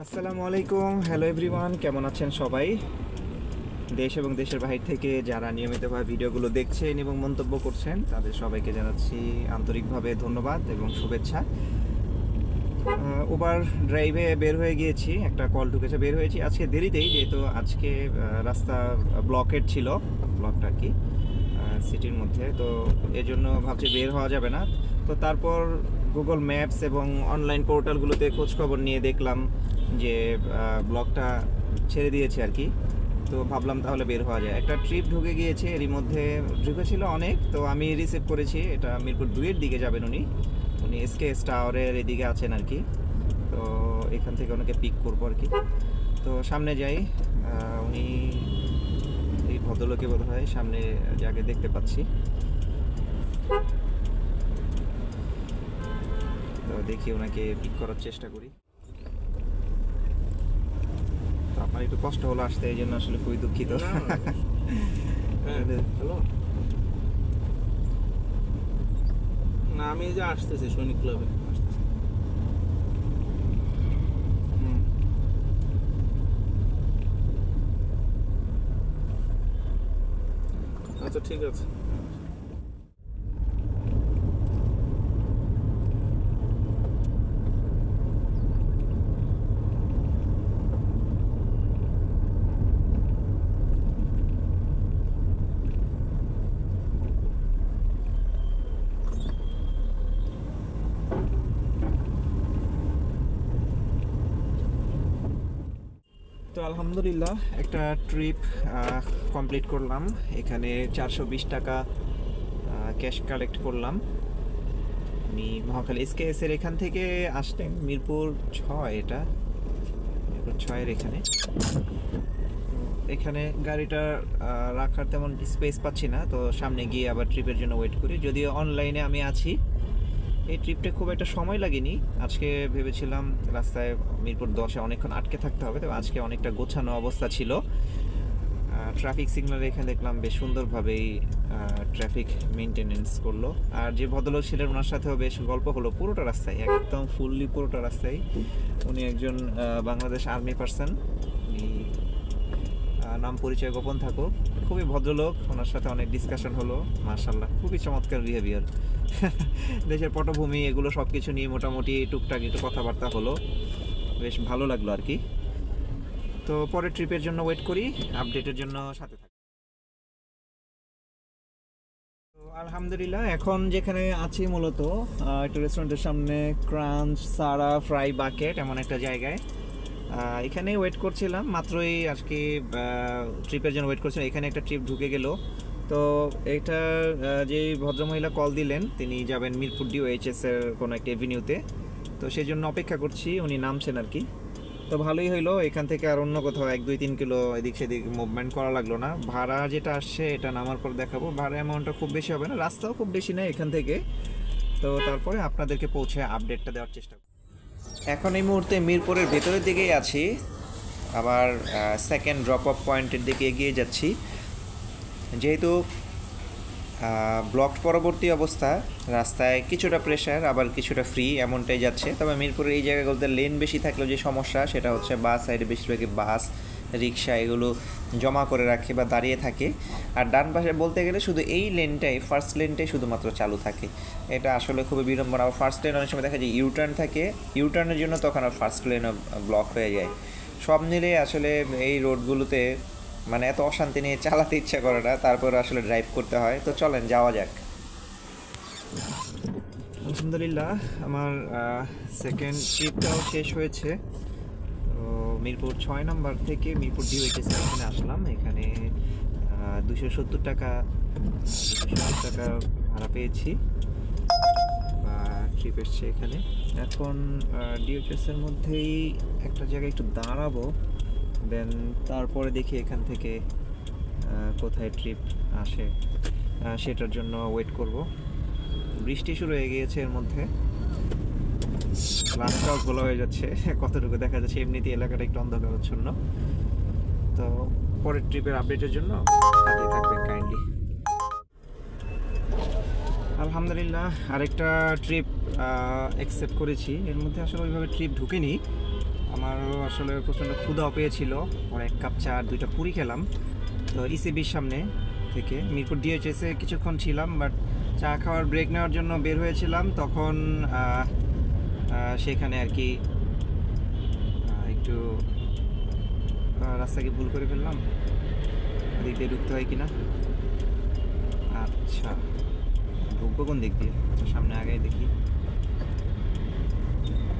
আসসালামু আলাইকুম, hello everyone, কেমন আছেন সবাই? দেশ এবং দেশের বাইরে থেকে যারা নিয়মিতভাবে ভিডিওগুলো দেখছেন এবং মন্তব্য করছেন তাদের সবাইকে জানাচ্ছি আন্তরিকভাবে ধন্যবাদ এবং শুভেচ্ছা। উবার ড্রাইভে বের হয়ে গিয়েছি, একটা কল ঢুকেছে, বের হয়েছি আজকে দেরিতেই, যেহেতু আজকে রাস্তা ব্লকেড ছিল, ব্লকটা আর কি সিটির মধ্যে, তো এজন্য ভাবছি বের হওয়া যাবে না। তো তারপর গুগল ম্যাপস এবং অনলাইন পোর্টালগুলোতে খোঁজখবর নিয়ে দেখলাম যে ব্লকটা ছেড়ে দিয়েছে আর কি। তো ভাবলাম তাহলে বের হওয়া যায়, একটা ট্রিপ ঢুকে গিয়েছে, এরই মধ্যে ঢুকেছিল অনেক, তো আমি রিসিভ করেছি। এটা মিরপুর 2-এর দিকে যাবেন উনি উনি এসকেএস টাওয়ারের এদিকে আছেন আর কি। তো এখান থেকে ওনাকে পিক করবো আর কি। তো সামনে যাই, উনি এই ভদ্রলোকে বোধ হয় সামনে যাকে দেখতে পাচ্ছি। তো দেখি ওনাকে পিক করার চেষ্টা করি। তো আপনার একটু কষ্ট হলো আসতে, এই জন্য আসলে খুবই দুঃখিত। হ্যালো, না আমি যে আসতেছি সৈনিক ক্লাবে আসতেছি। হুম। আচ্ছা ঠিক আছে। তো আলহামদুলিল্লাহ একটা ট্রিপ কমপ্লিট করলাম। এখানে 420 টাকা ক্যাশ কালেক্ট করলাম। আমি মহাখালী এসকেএসের এখান থেকে আসতেন মিরপুর 6, এটা মিরপুর 6-এর এখানে। এখানে গাড়িটা রাখার তেমন স্পেস পাচ্ছি না, তো সামনে গিয়ে আবার ট্রিপের জন্য ওয়েট করি। যদিও অনলাইনে আমি আছি, এই ট্রিপটা খুব একটা সময় লাগেনি। আজকে ভেবেছিলাম রাস্তায় মিরপুর 10-এ অনেকক্ষণ আটকে থাকতে হবে, তবে আজকে অনেকটা গোছানো অবস্থা ছিল। ট্রাফিক সিগন্যাল এখানে দেখলাম বেশ সুন্দরভাবেই ট্রাফিক মেনটেনেন্স করলো। আর যে ভদ্রলোক ছিলেন ওনার সাথেও বেশ গল্প হলো পুরোটা রাস্তায়, একদম ফুললি পুরোটা রাস্তায়। উনি একজন বাংলাদেশ আর্মি পার্সন, উনি নাম পরিচয় গোপন থাকুক, খুবই ভদ্রলোক। ওনার সাথে অনেক ডিসকাশন হলো, মাশাআল্লাহ খুবই চমৎকার বিহেভিয়ার। দেশের পটভূমি এগুলো সব কিছু নিয়ে মোটামুটি টুকটাক একটু কথাবার্তা হলো, বেশ ভালো লাগলো আর কি। তো পরের ট্রিপের জন্য ওয়েট করি, আপডেটের জন্য সাথে থাকি। তো আলহামদুলিল্লাহ এখন যেখানে আছি মূলত একটা রেস্টুরেন্টের সামনে, ক্রাঞ্চ সারা ফ্রাই বাকেট এমন একটা জায়গায়। এখানে ওয়েট করছিলাম, মাত্রই আজকে ট্রিপের জন্য ওয়েট করছিলাম। এখানে একটা ট্রিপ ঢুকে গেল। তো এটা যে ভদ্রমহিলা কল দিলেন, তিনি যাবেন মিরপুর DOHS এর কোনো একটা এভিনিউতে, তো সেই জন্য অপেক্ষা করছি, উনি নামছেন আর কি। তো ভালোই হইলো, এখান থেকে আর অন্য কোথাও 1-2-3 কিলো এদিক সেদিক মুভমেন্ট করা লাগলো না। ভাড়া যেটা আসছে এটা নামার পর দেখাবো, ভাড়া অ্যামাউন্টটা খুব বেশি হবে না, রাস্তাও খুব বেশি নেই এখান থেকে। তো তারপরে আপনাদেরকে পৌঁছে আপডেটটা দেওয়ার চেষ্টা করব। এখন এই মুহূর্তে মিরপুরের ভেতরের দিকেই আছি, আবার সেকেন্ড ড্রপ অফ পয়েন্টের দিকে এগিয়ে যাচ্ছি। যেহেতু ব্লকড পরবর্তী অবস্থা, রাস্তায় কিছুটা প্রেশার আবার কিছুটা ফ্রি এমনটাই যাচ্ছে। তবে মিরপুরের এই জায়গাগুলোতে লেন বেশি থাকলেও যে সমস্যা সেটা হচ্ছে বাস সাইডে বেশিরভাগই বাস রিক্সা এগুলো জমা করে রাখে বা দাঁড়িয়ে থাকে। আর ডান পাশে বলতে গেলে শুধু এই লেনটাই, ফার্স্ট লেনটাই শুধুমাত্র চালু থাকে। এটা আসলে খুবই বিড়ম্বনা। আবার ফার্স্ট লেন অনেক সময় দেখা যায় ইউটার্ন থাকে, ইউটার্নের জন্য তখন আর ফার্স্ট লেনও ব্লক হয়ে যায়। সব মিলিয়ে আসলে এই রোডগুলোতে মানে এত অশান্তি নিয়ে চালাতে ইচ্ছা করে না, তারপর আসলে ড্রাইভ করতে হয়। তো চলেন যাওয়া যাক। আলহামদুলিল্লাহ আমার সেকেন্ড ট্রিপটাও শেষ হয়েছে। তো মিরপুর 6 নম্বর থেকে মিরপুর DOHS এখানে আসলাম। এখানে 270 টাকা ভাড়া পেয়েছি, বা ট্রিপ এসছে এখানে। এখন DOHS এর মধ্যেই একটা জায়গায় একটু দাঁড়াবো, দেন তারপরে দেখি এখান থেকে কোথায় ট্রিপ আসে সেটার জন্য ওয়েট করব। বৃষ্টি শুরু হয়ে গিয়েছে এর মধ্যে, রাস্তাও খোলা হয়ে যাচ্ছে, কতটুকু দেখা যাচ্ছে এমনিতেই এলাকাটা একটু অন্ধকারাচ্ছন্ন। তো পরের ট্রিপের আপডেটের জন্য সাথেই থাকবেন কাইন্ডলি। আলহামদুলিল্লাহ আরেকটা ট্রিপ অ্যাকসেপ্ট করেছি। এর মধ্যে আসলে ওইভাবে ট্রিপ ঢুকেনি, আমারও আসলে প্রচণ্ড ক্ষুধাও পেয়েছিল, পরে 1 কাপ চা আর 2টা পুরি খেলাম। তো ইসিবির সামনে থেকে মিরপুর ডিএইচএসে কিছুক্ষণ ছিলাম, বাট চা খাওয়ার ব্রেক নেওয়ার জন্য বের হয়েছিলাম, তখন সেখানে আর কি একটু রাস্তাকে ভুল করে ফেললাম, ওদিক দিয়ে ঢুকতে হয় কিনা। আচ্ছা, ঢুকবো কোন দিক দিয়ে? আচ্ছা, সামনে আগে দেখি।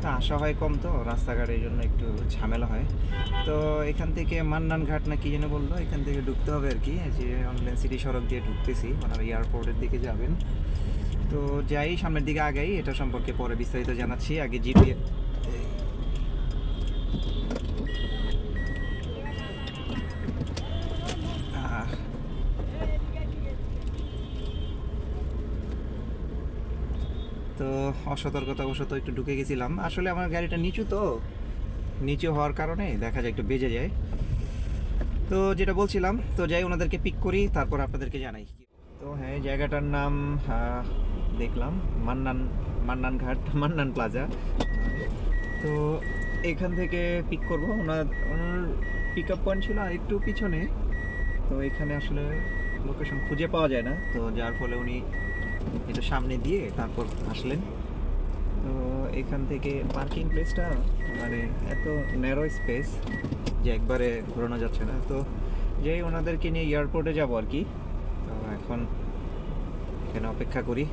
তা আসা হয় কম, তো রাস্তাঘাটের জন্য একটু ঝামেলা হয়। তো এখান থেকে মান্নান ঘাট না কি যেন বললো, এখান থেকে ঢুকতে হবে আর কি। যে অনলাইন সিটি সড়ক দিয়ে ঢুকতেছি, ওনারা এয়ারপোর্টের দিকে যাবেন। তো যাই, সামনের দিকে আগাই, এটা সম্পর্কে পরে বিস্তারিত জানাচ্ছি। আগে জিপিএস তো অসতর্কতাবশত একটু ঢুকে গেছিলাম। আসলে আমার গাড়িটা নিচু, তো নিচু হওয়ার কারণে দেখা যায় একটু বেজে যায়। তো যেটা বলছিলাম, তো যাই ওনাদেরকে পিক করি, তারপর আপনাদেরকে জানাই। তো হ্যাঁ, জায়গাটার নাম দেখলাম মান্নান ঘাট, মান্নান প্লাজা। তো এখান থেকে পিক করবো। ওনার পিক আপ পয়েন্ট ছিল আর একটু পিছনে। তো এখানে আসলে লোকেশন খুঁজে পাওয়া যায় না, তো যার ফলে উনি এটা সামনে দিয়ে তারপর আসলেন। তো এখান থেকে পার্কিং প্লেসটা মানে এত ন্যারো স্পেস যে একবারে ঘোরানো যাচ্ছে না। তো যেই ওনাদেরকে নিয়ে এয়ারপোর্টে যাব আর কি। তো এখন এখানে অপেক্ষা করি।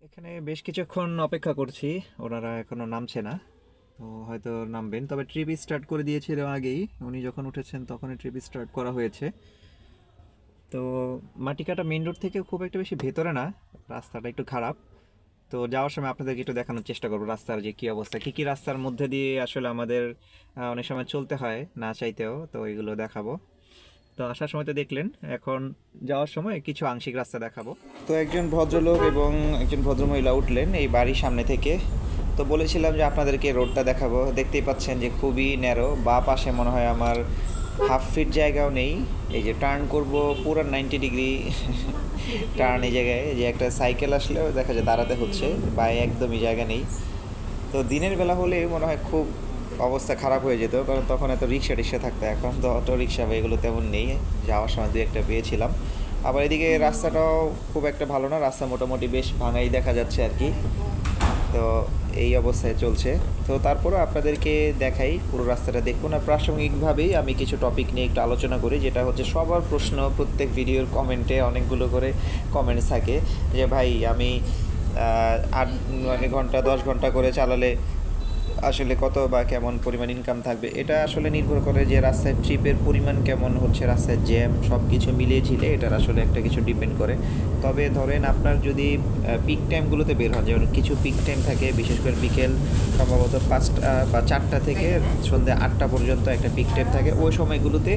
এখানে বেশ কিছুক্ষণ অপেক্ষা করছি, ওনারা এখনও নামছে না। তো হয়তো নামবেন, তবে ট্রিপ স্টার্ট করে দিয়েছিল আগেই। উনি যখন উঠেছেন তখনই ট্রিপ স্টার্ট করা হয়েছে। তো মাটিকাটা মেইন রোড থেকে খুব একটা বেশি ভেতরে না, রাস্তাটা একটু খারাপ। তো যাওয়ার সময় আপনাদেরকে একটু দেখানোর চেষ্টা করবো রাস্তার যে কী অবস্থা, কী কী রাস্তার মধ্যে দিয়ে আসলে আমাদের অনেক সময় চলতে হয় না চাইতেও, তো এগুলো দেখাবো। তো আসার সময় তো দেখলেন, এখন যাওয়ার সময় কিছু আংশিক রাস্তা দেখাবো। তো একজন ভদ্রলোক এবং একজন ভদ্রমহিলা উঠলেন এই বাড়ির সামনে থেকে। তো বলেছিলাম যে আপনাদেরকে রোডটা দেখাবো। দেখতেই পাচ্ছেন যে খুবই ন্যারো, বা পাশে মনে হয় আমার হাফ ফিট জায়গাও নেই। এই যে টার্ন করব পুরো 90 ডিগ্রি টার্ন, এই জায়গায় যে একটা সাইকেল আসলেও দেখা যায় দাঁড়াতে হচ্ছে, বা একদমই জায়গা নেই। তো দিনের বেলা হলে মনে হয় খুব অবস্থা খারাপ হয়ে যেত, কারণ তখন এত রিক্সা থাকতো। এখন তো অটো রিক্সা বা এগুলো তেমন নেই, যাওয়ার সময় 2-1টা পেয়েছিলাম। আবার এদিকে রাস্তাটাও খুব একটা ভালো না, রাস্তা মোটামুটি বেশ ভাঙাই দেখা যাচ্ছে আর কি। তো এই অবস্থায় চলছে। তো তারপরে আপনাদেরকে দেখাই, পুরো রাস্তাটা দেখুন। আর প্রাসঙ্গিকভাবেই আমি কিছু টপিক নিয়ে একটু আলোচনা করি, যেটা হচ্ছে সবার প্রশ্ন। প্রত্যেক ভিডিওর কমেন্টে অনেকগুলো করে কমেন্টস থাকে যে ভাই আমি 8 ঘন্টা 10 ঘন্টা করে চালালে আসলে কত বা কেমন পরিমাণ ইনকাম থাকবে। এটা আসলে নির্ভর করে যে রাস্তায় ট্রিপের পরিমাণ কেমন হচ্ছে, রাস্তায় জ্যাম, সব কিছু মিলিয়ে ঝিলে এটার আসলে একটা কিছু ডিপেন্ড করে। তবে ধরেন আপনার যদি পিক টাইমগুলোতে বের হন, যেমন কিছু পিক টাইম থাকে, বিশেষ করে বিকেল সম্ভবত 5টা বা 4টা থেকে সন্ধ্যে 8টা পর্যন্ত একটা পিক টাইম থাকে। ওই সময়গুলোতে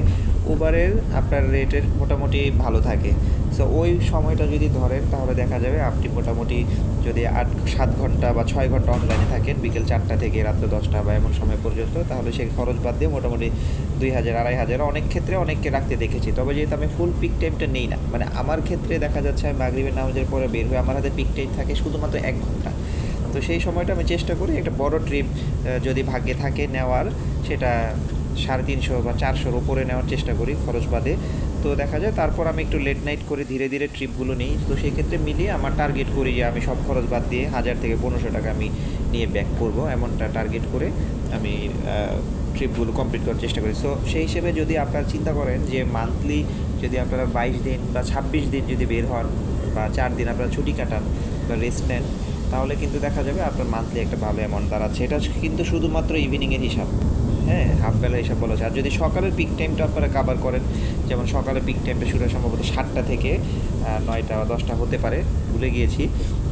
উবারের আপনার রেটের মোটামুটি ভালো থাকে। সো ওই সময়টা যদি ধরেন তাহলে দেখা যাবে আপনি মোটামুটি যদি 7 ঘন্টা বা 6 ঘন্টা অনলাইনে থাকেন বিকেল 4টা থেকে রাত্রে 10টা বা এমন সময় পর্যন্ত, তাহলে সেই খরচ বাদ দিয়ে মোটামুটি 2000-2500 অনেক ক্ষেত্রে অনেককে রাখতে দেখেছি। তবে যেহেতু আমি ফুল পিক টাইমটা নেই না, মানে আমার ক্ষেত্রে দেখা যাচ্ছে আমি মাগরিবের নামাজের পরে বের হয়ে আমার হাতে পিক টাইম থাকে শুধুমাত্র 1 ঘন্টা। তো সেই সময়টা আমি চেষ্টা করি একটা বড় ট্রিপ যদি ভাগ্যে থাকে নেওয়ার, সেটা 350 বা 400-র উপরে নেওয়ার চেষ্টা করি খরচ বাদে। তো দেখা যায় তারপর আমি একটু লেট নাইট করে ধীরে ধীরে ট্রিপগুলো নিই। তো সেই ক্ষেত্রে মিলিয়ে আমার টার্গেট করি যে আমি সব খরচ বাদ দিয়ে 1000 থেকে 1500 টাকা আমি নিয়ে ব্যাক করবো, এমনটা টার্গেট করে আমি ট্রিপগুলো কমপ্লিট করার চেষ্টা করি। সো সেই হিসেবে যদি আপনারা চিন্তা করেন যে মান্থলি যদি আপনারা 22 দিন বা 26 দিন যদি বের হন, বা 4 দিন আপনারা ছুটি কাটান বা রেস্ট নেন, তাহলে কিন্তু দেখা যাবে আপনার মান্থলি একটা ভালো অ্যামাউন্ট দাঁড়াচ্ছে। এটা কিন্তু শুধুমাত্র ইভিনিংয়ের হিসাব, হ্যাঁ, হাফ বেলা হিসাব বলা যায়। আর যদি সকালের পিক টাইমটা আপনারা কাভার করেন, যেমন সকালের পিক টাইমটা শুরু হয় সম্ভবত 7টা থেকে 9টা বা 10টা হতে পারে, ভুলে গিয়েছি।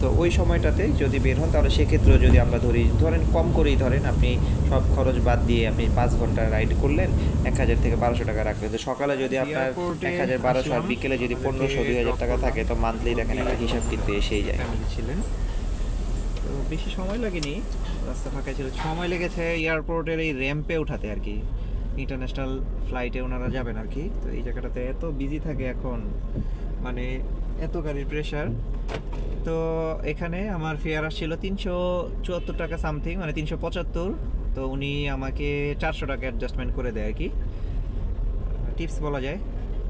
তো ওই সময়টাতে যদি বের হন, তাহলে সেক্ষেত্রেও যদি আমরা ধরেন কম করেই ধরেন, আপনি সব খরচ বাদ দিয়ে আপনি 5 ঘন্টা রাইড করলেন, 1000 থেকে 1200 টাকা রাখলেন। তো সকালে যদি আপনার 1000-1200 আর বিকেলে যদি 1500-2000 টাকা থাকে, তো মান্থলি দেখেন একটা হিসাব কিন্তু এসেই যায়। ছিলেন তো বেশি সময় লাগেনি, রাস্তা ফাঁকা ছিল। সময় লেগেছে এয়ারপোর্টের এই র্যাম্পে উঠাতে আর কি, ইন্টারন্যাশনাল ফ্লাইটে ওনারা যাবেন আর কি। তো এই জায়গাটাতে এত বিজি থাকে এখন, মানে এত গাড়ির প্রেশার। তো তো এখানে আমার ফেয়ার আসছিল 374 টাকা সামথিং, মানে 375। তো উনি আমাকে 400 টাকা অ্যাডজাস্টমেন্ট করে দেয় আর কি, টিপস বলা যায়।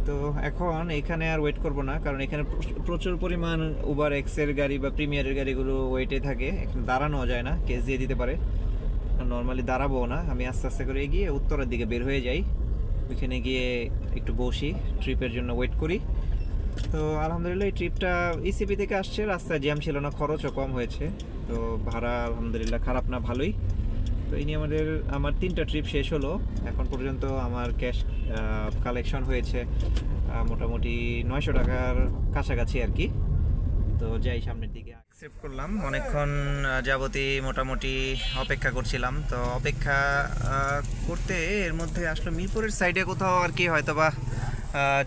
তো এখন এখানে আর ওয়েট করব না, কারণ এখানে প্রচুর পরিমাণ উবার এক্সের গাড়ি বা প্রিমিয়ারের গাড়িগুলো ওয়েটে থাকে, এখানে দাঁড়ানো যায় না, কেস দিয়ে দিতে পারে। নর্মালি দাঁড়াবো না, আমি আস্তে আস্তে করে এগিয়ে উত্তরের দিকে বের হয়ে যাই, ওইখানে গিয়ে একটু বসি, ট্রিপের জন্য ওয়েট করি। তো আলহামদুলিল্লাহ এই ট্রিপটা ইসিপি থেকে আসছে, রাস্তায় জ্যাম ছিল না, খরচও কম হয়েছে, তো ভাড়া আলহামদুলিল্লাহ খারাপ না, ভালোই। তো এই নিয়ে আমার 3টা ট্রিপ শেষ হলো। এখন পর্যন্ত আমার ক্যাশ কালেকশন হয়েছে মোটামুটি 900 টাকার কাছাকাছি আর কি। তো যাই সামনের দিকে, অ্যাকসেপ্ট করলাম। অনেকক্ষণ যাবতই মোটামুটি অপেক্ষা করছিলাম, তো অপেক্ষা করতে এর মধ্যে আসলে মিরপুরের সাইডে কোথাও আর কি হয়তো বা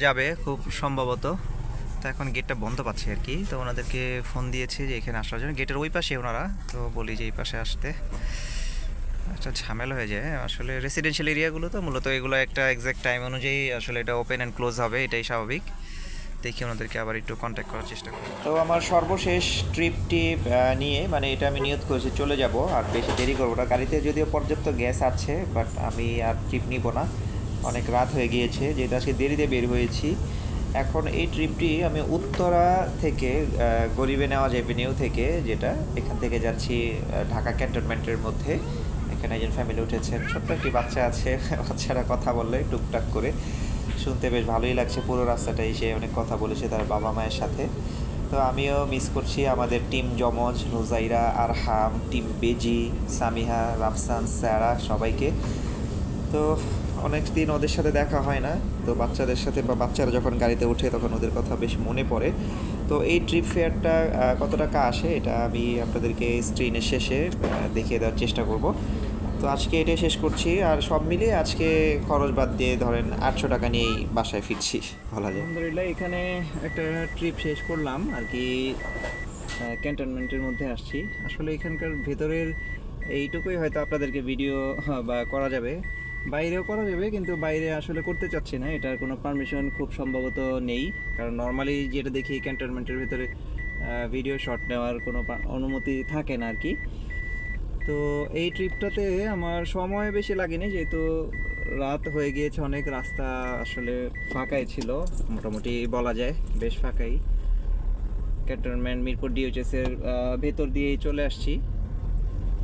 যাবে খুব সম্ভবত। তো এখন গেটটা বন্ধ পাচ্ছি আর কি, তো ওনাদেরকে ফোন দিয়েছি যে এখানে আসার জন্য, গেটের ওই পাশে ওনারা, তো বলি যে এই পাশে আসতে। একটা ঝামেলা হয়ে যায় আসলে, রেসিডেন্সিয়াল এরিয়াগুলো তো মূলত এগুলো একটা এক্স্যাক্ট টাইম অনুযায়ী আসলে এটা ওপেন অ্যান্ড ক্লোজ হবে, এটাই স্বাভাবিক। দেখি ওনাদেরকে আবার একটু কন্ট্যাক্ট করার চেষ্টা করি। তো আমার সর্বশেষ ট্রিপটি নিয়ে, মানে এটা আমি নিয়ত করেছি চলে যাব, আর বেশি দেরি করবো না। গাড়িতে যদিও পর্যাপ্ত গ্যাস আছে, বাট আমি আর ট্রিপ নিব না, অনেক রাত হয়ে গিয়েছে, যেহেতু আজকে দেরিতে বের হয়েছি। এখন এই ট্রিপটি আমি উত্তরা থেকে গরিবে নেওয়াজ এভিনিউ থেকে, যেটা এখান থেকে যাচ্ছি ঢাকা ক্যান্টনমেন্টের মধ্যে। এখানে একজন ফ্যামিলি উঠেছেন, ছোট্ট একটি বাচ্চা আছে, বাচ্চারা কথা বললে টুকটাক করে, শুনতে বেশ ভালোই লাগছে। পুরো রাস্তাটা এসে অনেক কথা বলেছে তার বাবা মায়ের সাথে। তো আমিও মিস করছি আমাদের টিম জমজ, রোজাইরা, আরহাম, টিম বেজি, সামিহা, রাফসান, স্যারা, সবাইকে। তো অনেক দিন ওদের সাথে দেখা হয় না, তো বাচ্চাদের সাথে বা বাচ্চারা যখন গাড়িতে ওঠে তখন ওদের কথা বেশ মনে পড়ে। তো এই ট্রিপ ফেয়ারটা কত টাকা আসে এটা আমি আপনাদেরকে স্ক্রিনের শেষে দেখিয়ে দেওয়ার চেষ্টা করব। তো আজকে এটাই শেষ করছি, আর সব মিলিয়ে আজকে খরচ বাদ দিয়ে ধরেন 800 টাকা নিয়েই বাসায় ফিরছি বলা যায়। আলহামদুলিল্লাহ এখানে একটা ট্রিপ শেষ করলাম আর কি, ক্যান্টনমেন্টের মধ্যে আসছি। আসলে এখানকার ভেতরের এইটুকুই হয়তো আপনাদেরকে ভিডিও বা করা যাবে, বাইরেও করা যাবে, কিন্তু বাইরে আসলে করতে চাচ্ছি না, এটার কোনো পারমিশন খুব সম্ভবত নেই, কারণ নর্মালি যেটা দেখি ক্যান্টনমেন্টের ভেতরে ভিডিও শট নেওয়ার কোনো অনুমতি থাকে না আর কি। তো এই ট্রিপটাতে আমার সময় বেশি লাগেনি, যেহেতু রাত হয়ে গিয়েছে অনেক, রাস্তা আসলে ফাঁকাই ছিল মোটামুটি বলা যায়, বেশ ফাঁকাই। ক্যান্টনমেন্ট মিরপুর ডিওএইচএসের ভেতর দিয়েই চলে আসছি।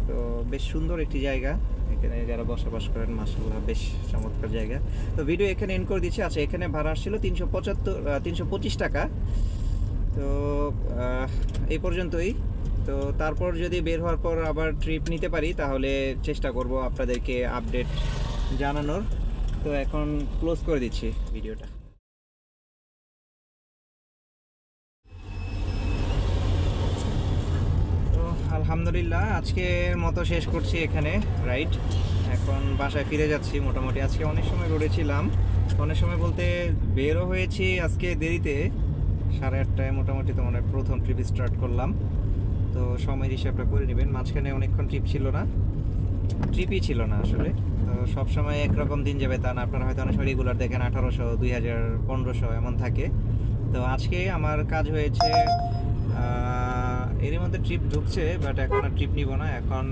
তো বেশ সুন্দর একটি জায়গা, এখানে যারা বসবাস করেন মাশাআল্লাহ বেশ চমৎকার জায়গা। তো ভিডিও এখানে এন্ড করে দিচ্ছি। আচ্ছা, এখানে ভাড়া আসছিল 325 টাকা। তো এই পর্যন্তই। তো তারপর যদি বের হওয়ার পর আবার ট্রিপ নিতে পারি তাহলে চেষ্টা করব আপনাদেরকে আপডেট জানানোর। তো এখন ক্লোজ করে দিচ্ছি ভিডিওটা। তো আলহামদুলিল্লাহ আজকের মতো শেষ করছি এখানে রাইড, এখন বাসায় ফিরে যাচ্ছি। মোটামুটি আজকে অনেক সময় রয়েছিলাম, অনেক সময় বলতে বেরও হয়েছি আজকে দেরিতে, 8:30টায় মোটামুটি তো মনে প্রথম ট্রিপ স্টার্ট করলাম। তো সময়ের হিসাবটা করে নেবেন, মাঝখানে অনেকক্ষণ ট্রিপই ছিল না আসলে। তো সবসময় একরকম দিন যাবে তা না, আপনারা হয়তো অনেক সময় রেগুলার দেখেন 1800, 2000, 1500 এমন থাকে। তো আজকে আমার কাজ হয়েছে, এরই মধ্যে ট্রিপ ঢুকছে, বাট এখন আর ট্রিপ নিব না, এখন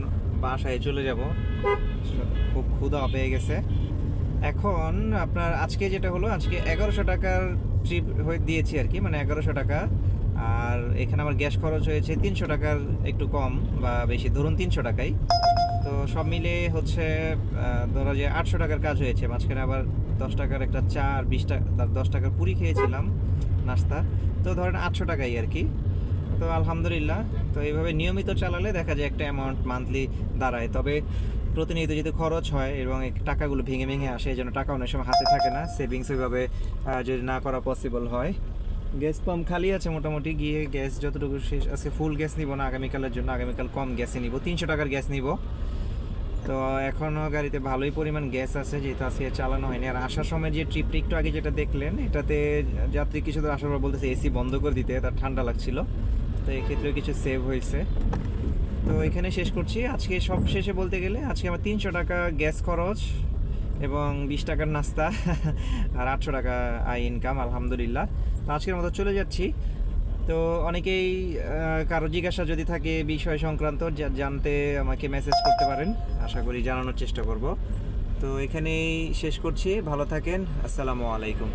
বাসায় চলে যাব, খুব ক্ষুধা পেয়ে গেছে। এখন আপনার আজকে যেটা হলো, আজকে 1100 টাকার ট্রিপ দিয়েছি আর কি, মানে 1100 টাকা। আর এখানে আমার গ্যাস খরচ হয়েছে 300 টাকার একটু কম বা বেশি, ধরুন 300 টাকাই। তো সব মিলে হচ্ছে ধরো যে 800 টাকার কাজ হয়েছে। মাঝখানে আবার 10 টাকার একটা চা আর 20 টাকা 10 টাকার পুরি খেয়েছিলাম নাস্তা, তো ধরেন 800 টাকাই আর কি। তো আলহামদুলিল্লাহ, তো এইভাবে নিয়মিত চালালে দেখা যায় একটা অ্যামাউন্ট মান্থলি দাঁড়ায়। তবে প্রতিনিয়ত যদি খরচ হয় এবং এই টাকাগুলো ভেঙে ভেঙে আসে, এই জন্য টাকা অনেক সময় হাতে থাকে না, সেভিংস ওইভাবে যদি না করা পসিবল হয়। গ্যাস পাম্প খালি আছে মোটামুটি, গিয়ে গ্যাস যতটুকু শেষ, আজকে ফুল গ্যাস নিব না আগামীকালের জন্য, আগামীকাল কম গ্যাসে নিব, 300 টাকার গ্যাস নিব। তো এখনও গাড়িতে ভালোই পরিমাণ গ্যাস আছে, যেহেতু আজকে চালানো হয়নি। আর আসার সময় যে ট্রিপটা একটু আগে যেটা দেখলেন, এটাতে যাত্রী কিছু দূর আসার পর বলতেছে এসি বন্ধ করে দিতে, তার ঠান্ডা লাগছিল, তো এক্ষেত্রেও কিছু সেভ হয়েছে। তো এখানে শেষ করছি আজকে। সব শেষে বলতে গেলে আজকে আমার 300 টাকা গ্যাস খরচ এবং 20 টাকার নাস্তা আর 800 টাকা আয় ইনকাম, আলহামদুলিল্লাহ। তো আজকের মতো চলে যাচ্ছি, তো অনেকেই কারো জিজ্ঞাসা যদি থাকে বিষয় সংক্রান্ত জানতে আমাকে মেসেজ করতে পারেন, আশা করি জানানোর চেষ্টা করব। তো এখানেই শেষ করছি, ভালো থাকেন, আসসালামু আলাইকুম।